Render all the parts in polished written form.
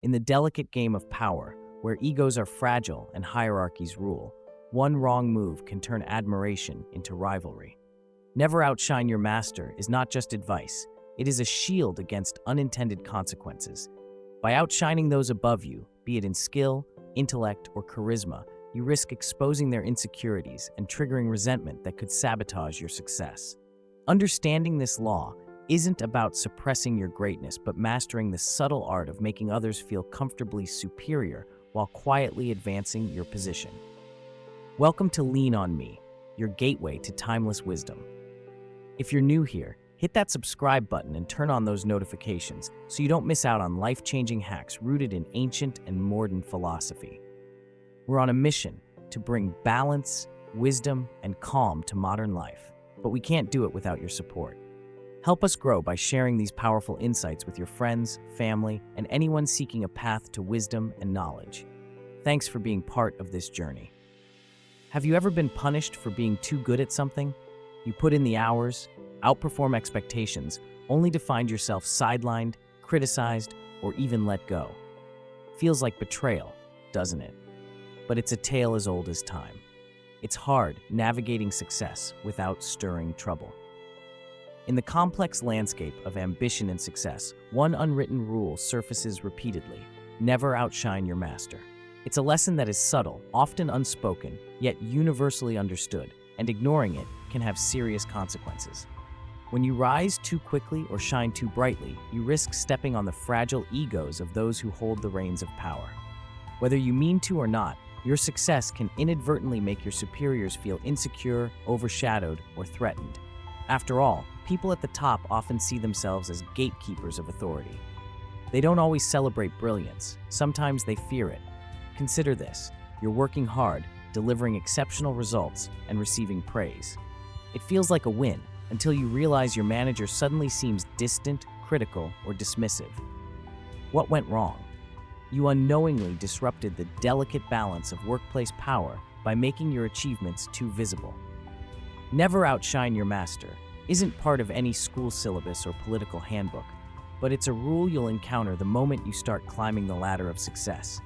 In the delicate game of power, where egos are fragile and hierarchies rule, one wrong move can turn admiration into rivalry. Never outshine your master is not just advice, it is a shield against unintended consequences. By outshining those above you, be it in skill, intellect, or charisma, you risk exposing their insecurities and triggering resentment that could sabotage your success. Understanding this law isn't about suppressing your greatness, but mastering the subtle art of making others feel comfortably superior while quietly advancing your position. Welcome to Lean on Me, your gateway to timeless wisdom. If you're new here, hit that subscribe button and turn on those notifications so you don't miss out on life-changing hacks rooted in ancient and modern philosophy. We're on a mission to bring balance, wisdom, and calm to modern life, but we can't do it without your support. Help us grow by sharing these powerful insights with your friends, family, and anyone seeking a path to wisdom and knowledge. Thanks for being part of this journey. Have you ever been punished for being too good at something? You put in the hours, outperform expectations, only to find yourself sidelined, criticized, or even let go. Feels like betrayal, doesn't it? But it's a tale as old as time. It's hard navigating success without stirring trouble. In the complex landscape of ambition and success, one unwritten rule surfaces repeatedly: never outshine your master. It's a lesson that is subtle, often unspoken, yet universally understood, and ignoring it can have serious consequences. When you rise too quickly or shine too brightly, you risk stepping on the fragile egos of those who hold the reins of power. Whether you mean to or not, your success can inadvertently make your superiors feel insecure, overshadowed, or threatened. After all, people at the top often see themselves as gatekeepers of authority. They don't always celebrate brilliance. Sometimes they fear it. Consider this: you're working hard, delivering exceptional results, and receiving praise. It feels like a win until you realize your manager suddenly seems distant, critical, or dismissive. What went wrong? You unknowingly disrupted the delicate balance of workplace power by making your achievements too visible. Never outshine your master isn't part of any school syllabus or political handbook, but it's a rule you'll encounter the moment you start climbing the ladder of success.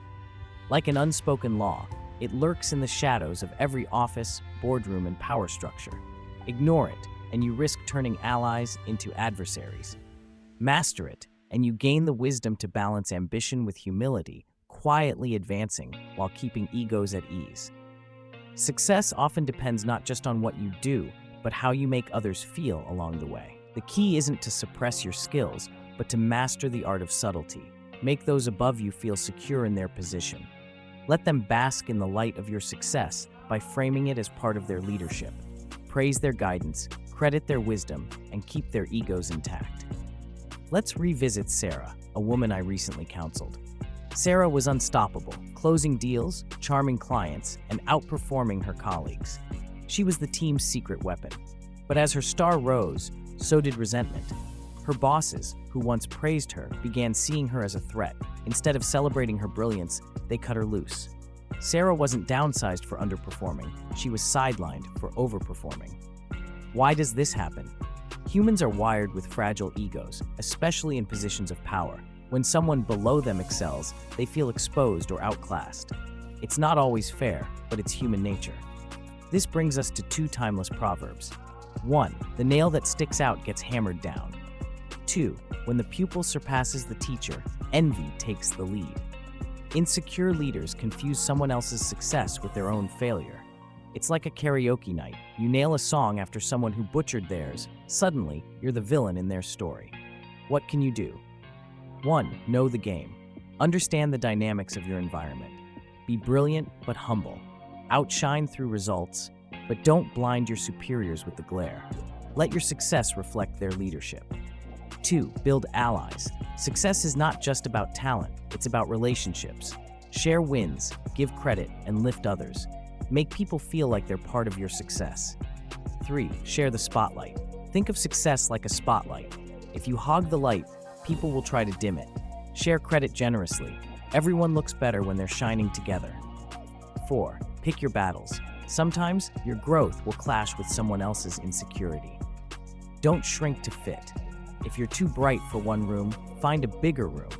Like an unspoken law, it lurks in the shadows of every office, boardroom, and power structure. Ignore it, and you risk turning allies into adversaries. Master it, and you gain the wisdom to balance ambition with humility, quietly advancing while keeping egos at ease. Success often depends not just on what you do, but how you make others feel along the way. The key isn't to suppress your skills, but to master the art of subtlety. Make those above you feel secure in their position. Let them bask in the light of your success by framing it as part of their leadership. Praise their guidance, credit their wisdom, and keep their egos intact. Let's revisit Sarah, a woman I recently counseled. Sarah was unstoppable, closing deals, charming clients, and outperforming her colleagues. She was the team's secret weapon. But as her star rose, so did resentment. Her bosses, who once praised her, began seeing her as a threat. Instead of celebrating her brilliance, they cut her loose. Sarah wasn't downsized for underperforming, she was sidelined for overperforming. Why does this happen? Humans are wired with fragile egos, especially in positions of power. When someone below them excels, they feel exposed or outclassed. It's not always fair, but it's human nature. This brings us to two timeless proverbs. 1. The nail that sticks out gets hammered down. 2. When the pupil surpasses the teacher, envy takes the lead. Insecure leaders confuse someone else's success with their own failure. It's like a karaoke night. You nail a song after someone who butchered theirs. Suddenly, you're the villain in their story. What can you do? 1. Know the game. Understand the dynamics of your environment. Be brilliant but humble. Outshine through results, but don't blind your superiors with the glare. Let your success reflect their leadership. 2. Build allies. Success is not just about talent, it's about relationships. Share wins, give credit, and lift others. Make people feel like they're part of your success. 3. Share the spotlight. Think of success like a spotlight. If you hog the light, people will try to dim it. Share credit generously. Everyone looks better when they're shining together. 4. Pick your battles. Sometimes your growth will clash with someone else's insecurity. Don't shrink to fit. If you're too bright for one room, find a bigger room.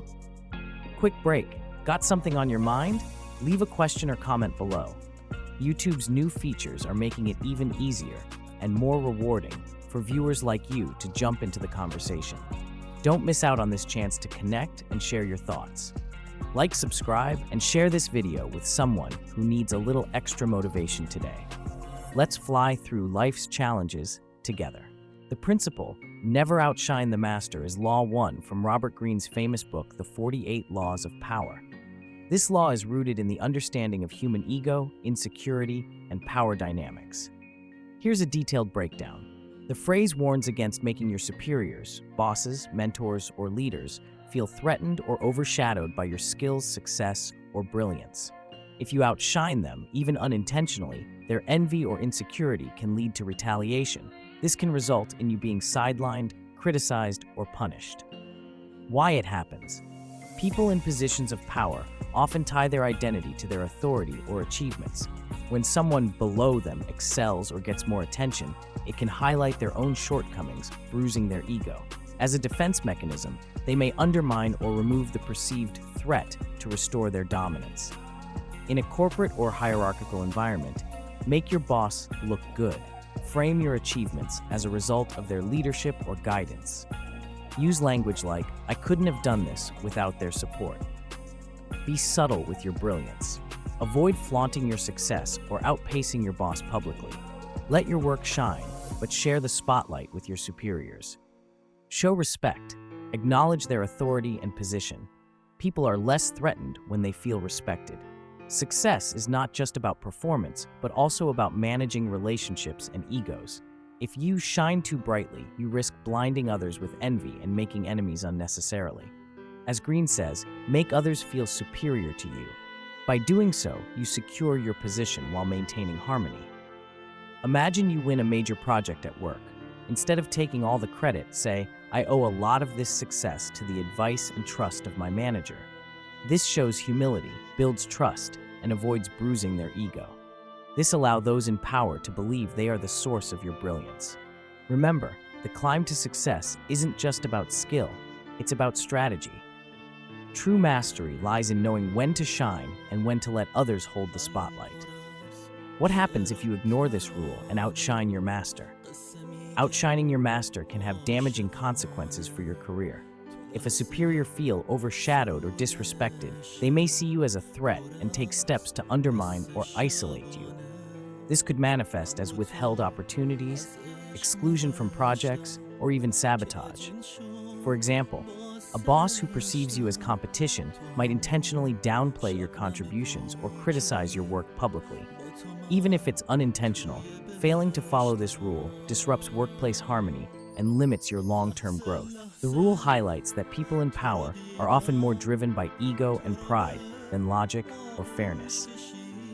Quick break. Got something on your mind? Leave a question or comment below. YouTube's new features are making it even easier and more rewarding for viewers like you to jump into the conversation. Don't miss out on this chance to connect and share your thoughts. Like, subscribe, and share this video with someone who needs a little extra motivation today. Let's fly through life's challenges together. The principle, never outshine the master, is Law 1 from Robert Greene's famous book, The 48 Laws of Power. This law is rooted in the understanding of human ego, insecurity, and power dynamics. Here's a detailed breakdown. The phrase warns against making your superiors, bosses, mentors, or leaders feel threatened or overshadowed by your skills, success, or brilliance. If you outshine them, even unintentionally, their envy or insecurity can lead to retaliation. This can result in you being sidelined, criticized, or punished. Why it happens? People in positions of power often tie their identity to their authority or achievements. When someone below them excels or gets more attention, it can highlight their own shortcomings, bruising their ego. As a defense mechanism, they may undermine or remove the perceived threat to restore their dominance. In a corporate or hierarchical environment, make your boss look good. Frame your achievements as a result of their leadership or guidance. Use language like, "I couldn't have done this without their support." Be subtle with your brilliance. Avoid flaunting your success or outpacing your boss publicly. Let your work shine, but share the spotlight with your superiors. Show respect. Acknowledge their authority and position. People are less threatened when they feel respected. Success is not just about performance, but also about managing relationships and egos. If you shine too brightly, you risk blinding others with envy and making enemies unnecessarily. As Greene says, make others feel superior to you. By doing so, you secure your position while maintaining harmony. Imagine you win a major project at work. Instead of taking all the credit, say, "I owe a lot of this success to the advice and trust of my manager." This shows humility, builds trust, and avoids bruising their ego. This allows those in power to believe they are the source of your brilliance. Remember, the climb to success isn't just about skill, it's about strategy. True mastery lies in knowing when to shine and when to let others hold the spotlight. What happens if you ignore this rule and outshine your master? Outshining your master can have damaging consequences for your career. If a superior feel overshadowed or disrespected, they may see you as a threat and take steps to undermine or isolate you. This could manifest as withheld opportunities, exclusion from projects, or even sabotage. For example, a boss who perceives you as competition might intentionally downplay your contributions or criticize your work publicly. Even if it's unintentional, failing to follow this rule disrupts workplace harmony and limits your long-term growth. The rule highlights that people in power are often more driven by ego and pride than logic or fairness.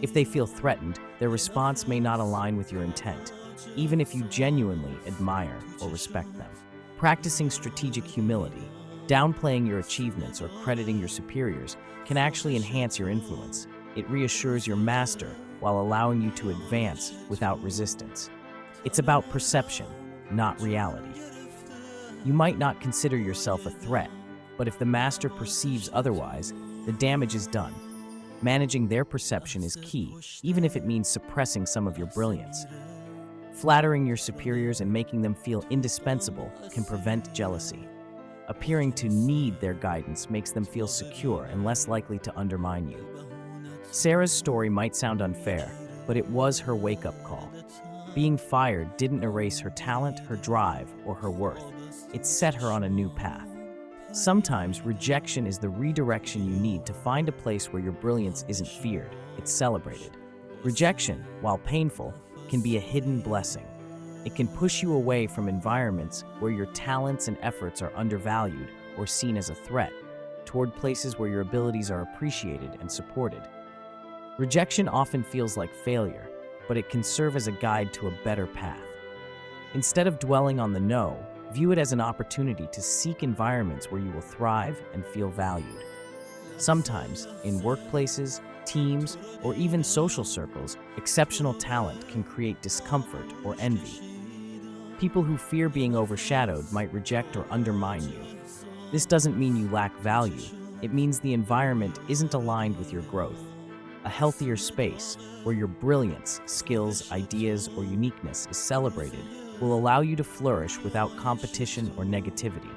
If they feel threatened, their response may not align with your intent, even if you genuinely admire or respect them. Practicing strategic humility, downplaying your achievements or crediting your superiors can actually enhance your influence. It reassures your master while allowing you to advance without resistance. It's about perception, not reality. You might not consider yourself a threat, but if the master perceives otherwise, the damage is done. Managing their perception is key, even if it means suppressing some of your brilliance. Flattering your superiors and making them feel indispensable can prevent jealousy. Appearing to need their guidance makes them feel secure and less likely to undermine you. Sarah's story might sound unfair, but it was her wake-up call. Being fired didn't erase her talent, her drive, or her worth. It set her on a new path. Sometimes rejection is the redirection you need to find a place where your brilliance isn't feared, it's celebrated. Rejection, while painful, can be a hidden blessing. It can push you away from environments where your talents and efforts are undervalued or seen as a threat, toward places where your abilities are appreciated and supported. Rejection often feels like failure, but it can serve as a guide to a better path. Instead of dwelling on the no, view it as an opportunity to seek environments where you will thrive and feel valued. Sometimes, in workplaces, teams, or even social circles, exceptional talent can create discomfort or envy. People who fear being overshadowed might reject or undermine you. This doesn't mean you lack value, It means the environment isn't aligned with your growth. A healthier space, where your brilliance, skills, ideas, or uniqueness is celebrated, will allow you to flourish without competition or negativity.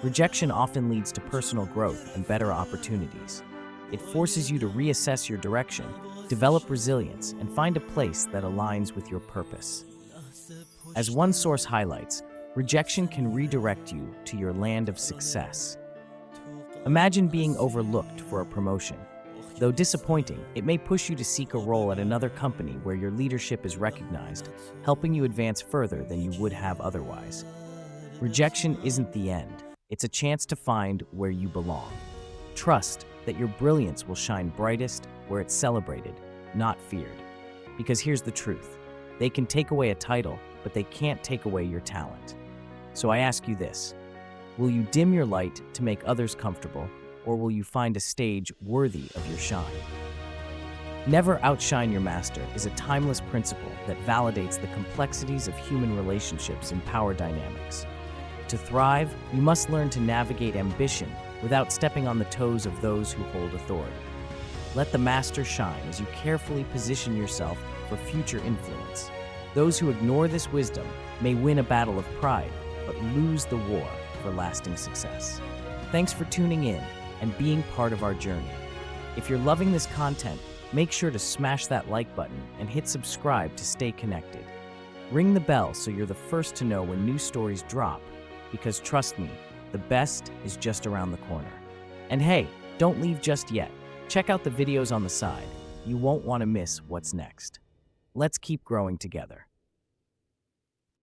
Rejection often leads to personal growth and better opportunities. It forces you to reassess your direction, develop resilience, and find a place that aligns with your purpose. As one source highlights, rejection can redirect you to your land of success. Imagine being overlooked for a promotion. Though disappointing, it may push you to seek a role at another company where your leadership is recognized, helping you advance further than you would have otherwise. Rejection isn't the end. It's a chance to find where you belong. Trust that your brilliance will shine brightest where it's celebrated, not feared. Because here's the truth. They can take away a title, but they can't take away your talent. So I ask you this: will you dim your light to make others comfortable, or will you find a stage worthy of your shine? Never outshine your master is a timeless principle that validates the complexities of human relationships and power dynamics. To thrive, you must learn to navigate ambition without stepping on the toes of those who hold authority. Let the master shine as you carefully position yourself for future influence. Those who ignore this wisdom may win a battle of pride, but lose the war for lasting success. Thanks for tuning in and being part of our journey. If you're loving this content, make sure to smash that like button and hit subscribe to stay connected. Ring the bell so you're the first to know when new stories drop, because trust me, the best is just around the corner. And hey, don't leave just yet. Check out the videos on the side. You won't want to miss what's next. Let's keep growing together.